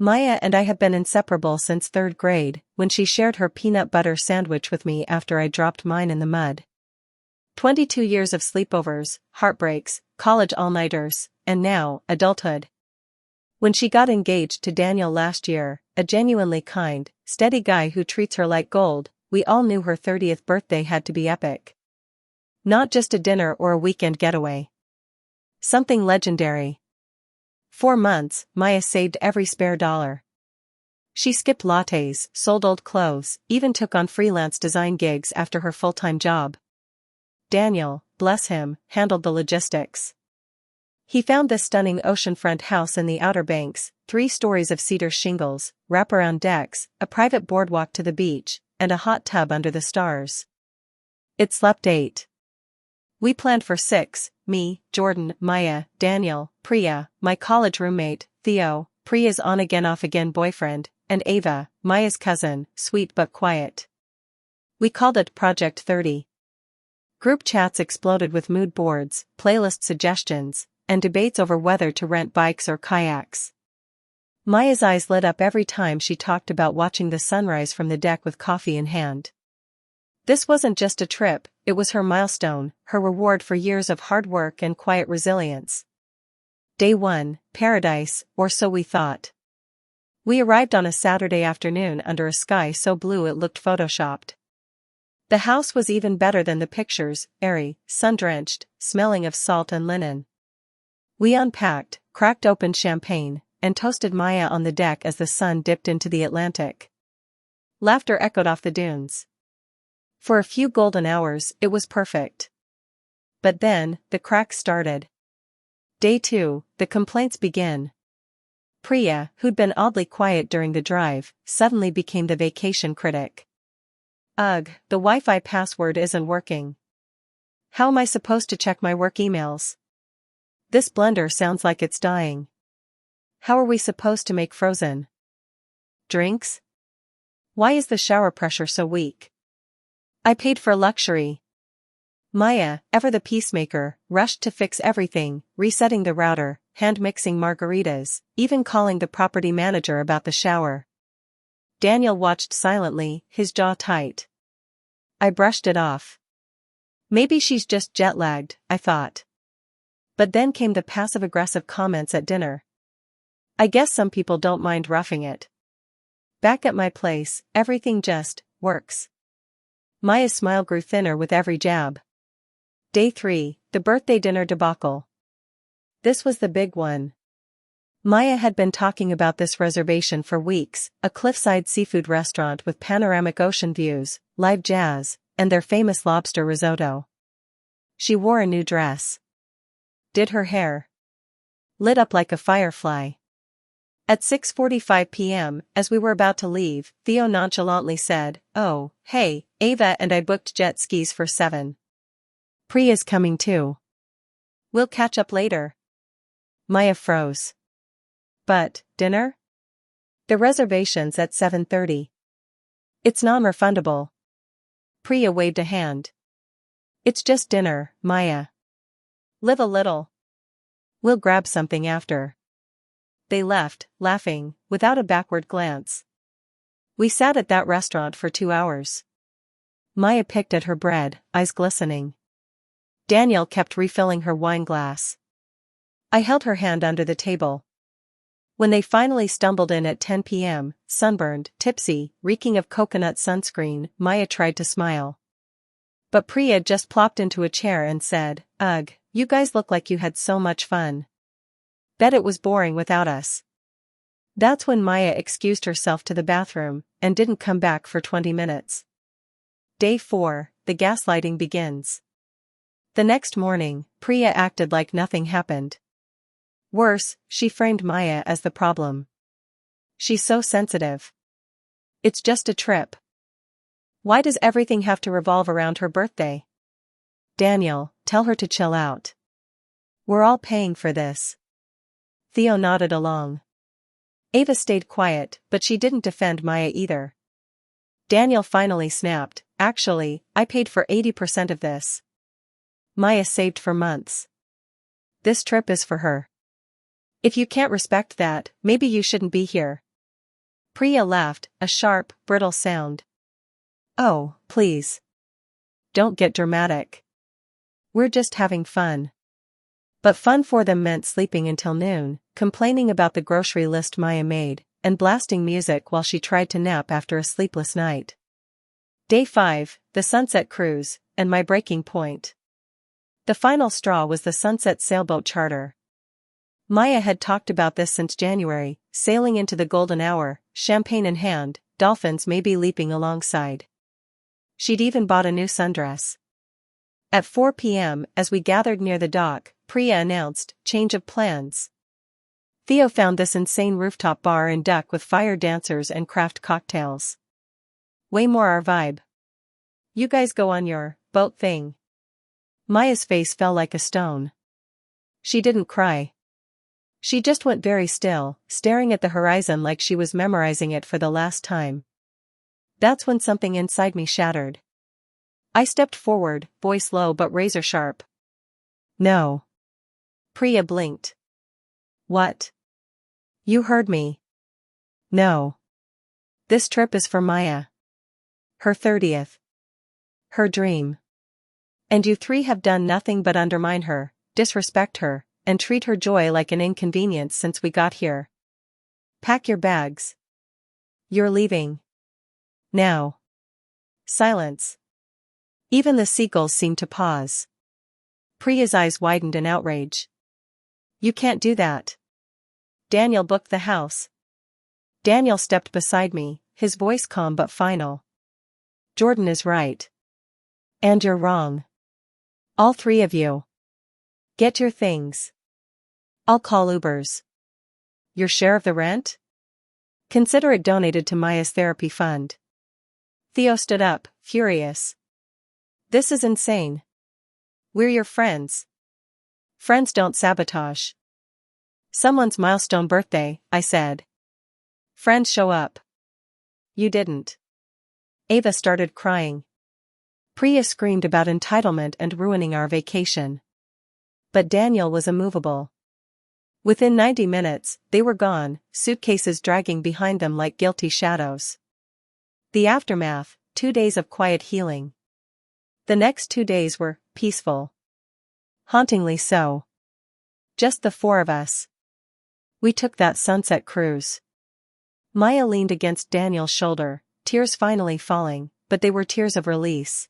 Maya and I have been inseparable since 3rd grade, when she shared her peanut butter sandwich with me after I dropped mine in the mud. 22 years of sleepovers, heartbreaks, college all-nighters, and now, adulthood. When she got engaged to Daniel last year, a genuinely kind, steady guy who treats her like gold, we all knew her 30th birthday had to be epic. Not just a dinner or a weekend getaway. Something legendary. 4 months, Maya saved every spare dollar. She skipped lattes, sold old clothes, even took on freelance design gigs after her full-time job. Daniel, bless him, handled the logistics. He found this stunning oceanfront house in the Outer Banks, 3 stories of cedar shingles, wraparound decks, a private boardwalk to the beach, and a hot tub under the stars. It slept 8. We planned for 6, me, Jordan, Maya, Daniel, Priya, my college roommate, Theo, Priya's on-again off-again boyfriend, and Ava, Maya's cousin, sweet but quiet. We called it Project 30. Group chats exploded with mood boards, playlist suggestions, and debates over whether to rent bikes or kayaks. Maya's eyes lit up every time she talked about watching the sunrise from the deck with coffee in hand. This wasn't just a trip, it was her milestone, her reward for years of hard work and quiet resilience. Day 1, paradise, or so we thought. We arrived on a Saturday afternoon under a sky so blue it looked photoshopped. The house was even better than the pictures, airy, sun-drenched, smelling of salt and linen. We unpacked, cracked open champagne, and toasted Maya on the deck as the sun dipped into the Atlantic. Laughter echoed off the dunes. For a few golden hours, it was perfect. But then, the cracks started. Day 2, the complaints begin. Priya, who'd been oddly quiet during the drive, suddenly became the vacation critic. Ugh, the Wi-Fi password isn't working. How am I supposed to check my work emails? This blender sounds like it's dying. How are we supposed to make frozen drinks? Why is the shower pressure so weak? I paid for luxury. Maya, ever the peacemaker, rushed to fix everything, resetting the router, hand-mixing margaritas, even calling the property manager about the shower. Daniel watched silently, his jaw tight. I brushed it off. Maybe she's just jet-lagged, I thought. But then came the passive-aggressive comments at dinner. I guess some people don't mind roughing it. Back at my place, everything just works. Maya's smile grew thinner with every jab. Day 3, the birthday dinner debacle. This was the big one. Maya had been talking about this reservation for weeks, a cliffside seafood restaurant with panoramic ocean views, live jazz, and their famous lobster risotto. She wore a new dress. Did her hair. Lit up like a firefly. At 6:45 p.m., as we were about to leave, Theo nonchalantly said, "Oh, hey, Ava and I booked jet skis for 7. Priya's coming too. We'll catch up later." Maya froze. But, dinner? The reservation's at 7:30. It's non-refundable. Priya waved a hand. It's just dinner, Maya. Live a little. We'll grab something after. They left, laughing, without a backward glance. We sat at that restaurant for 2 hours. Maya picked at her bread, eyes glistening. Daniel kept refilling her wine glass. I held her hand under the table. When they finally stumbled in at 10 p.m., sunburned, tipsy, reeking of coconut sunscreen, Maya tried to smile. But Priya just plopped into a chair and said, "Ugh, you guys look like you had so much fun. Bet it was boring without us." That's when Maya excused herself to the bathroom, and didn't come back for 20 minutes. Day 4, the gaslighting begins. The next morning, Priya acted like nothing happened. Worse, she framed Maya as the problem. She's so sensitive. It's just a trip. Why does everything have to revolve around her birthday? Daniel, tell her to chill out. We're all paying for this. Theo nodded along. Ava stayed quiet, but she didn't defend Maya either. Daniel finally snapped, "Actually, I paid for 80% of this. Maya saved for months. This trip is for her. If you can't respect that, maybe you shouldn't be here." Priya laughed, a sharp, brittle sound. Oh, please. Don't get dramatic. We're just having fun. But fun for them meant sleeping until noon, complaining about the grocery list Maya made, and blasting music while she tried to nap after a sleepless night. Day 5, the Sunset Cruise, and my breaking point. The final straw was the Sunset sailboat charter. Maya had talked about this since January, sailing into the golden hour, champagne in hand, dolphins maybe leaping alongside. She'd even bought a new sundress. At 4 p.m., as we gathered near the dock, Priya announced, change of plans. Theo found this insane rooftop bar in Duck with fire dancers and craft cocktails. Way more our vibe. You guys go on your boat thing. Maya's face fell like a stone. She didn't cry. She just went very still, staring at the horizon like she was memorizing it for the last time. That's when something inside me shattered. I stepped forward, voice low but razor sharp. No. Priya blinked. What? You heard me. No. This trip is for Maya. Her 30th. Her dream. And you three have done nothing but undermine her, disrespect her, and treat her joy like an inconvenience since we got here. Pack your bags. You're leaving. Now. Silence. Even the seagulls seemed to pause. Priya's eyes widened in outrage. You can't do that. Daniel booked the house. Daniel stepped beside me, his voice calm but final. Jordan is right. And you're wrong. All three of you. Get your things. I'll call Ubers. Your share of the rent? Consider it donated to Maya's therapy fund. Theo stood up, furious. This is insane. We're your friends. Friends don't sabotage. Someone's milestone birthday, I said. Friends show up. You didn't. Ava started crying. Priya screamed about entitlement and ruining our vacation. But Daniel was immovable. Within 90 minutes, they were gone, suitcases dragging behind them like guilty shadows. The aftermath, 2 days of quiet healing. The next 2 days were peaceful. Hauntingly so. Just the four of us. We took that sunset cruise. Maya leaned against Daniel's shoulder, tears finally falling, but they were tears of release.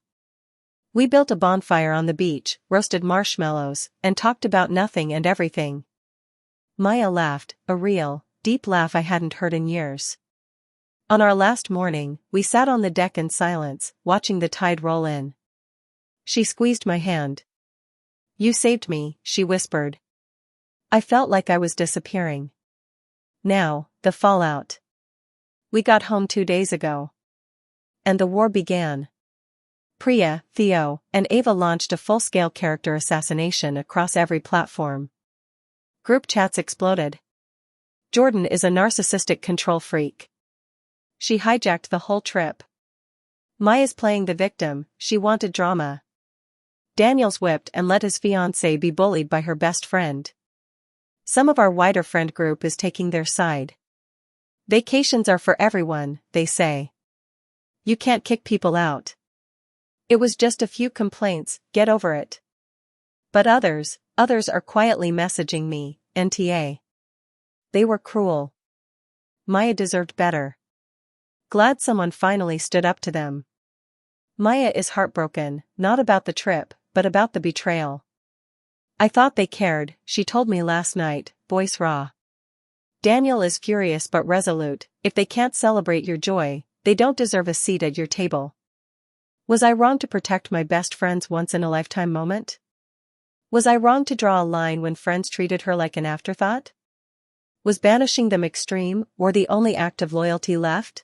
We built a bonfire on the beach, roasted marshmallows, and talked about nothing and everything. Maya laughed, a real, deep laugh I hadn't heard in years. On our last morning, we sat on the deck in silence, watching the tide roll in. She squeezed my hand. You saved me, she whispered. I felt like I was disappearing. Now, the fallout. We got home 2 days ago. And the war began. Priya, Theo, and Ava launched a full-scale character assassination across every platform. Group chats exploded. Jordan is a narcissistic control freak. She hijacked the whole trip. Maya's playing the victim, she wanted drama. Daniel's whipped and let his fiancée be bullied by her best friend. Some of our wider friend group is taking their side. Vacations are for everyone, they say. You can't kick people out. It was just a few complaints, get over it. But others are quietly messaging me, NTA. They were cruel. Maya deserved better. Glad someone finally stood up to them. Maya is heartbroken, not about the trip, but about the betrayal. I thought they cared, she told me last night, voice raw. Daniel is furious but resolute, if they can't celebrate your joy, they don't deserve a seat at your table. Was I wrong to protect my best friend's once-in-a-lifetime moment? Was I wrong to draw a line when friends treated her like an afterthought? Was banishing them extreme or the only act of loyalty left?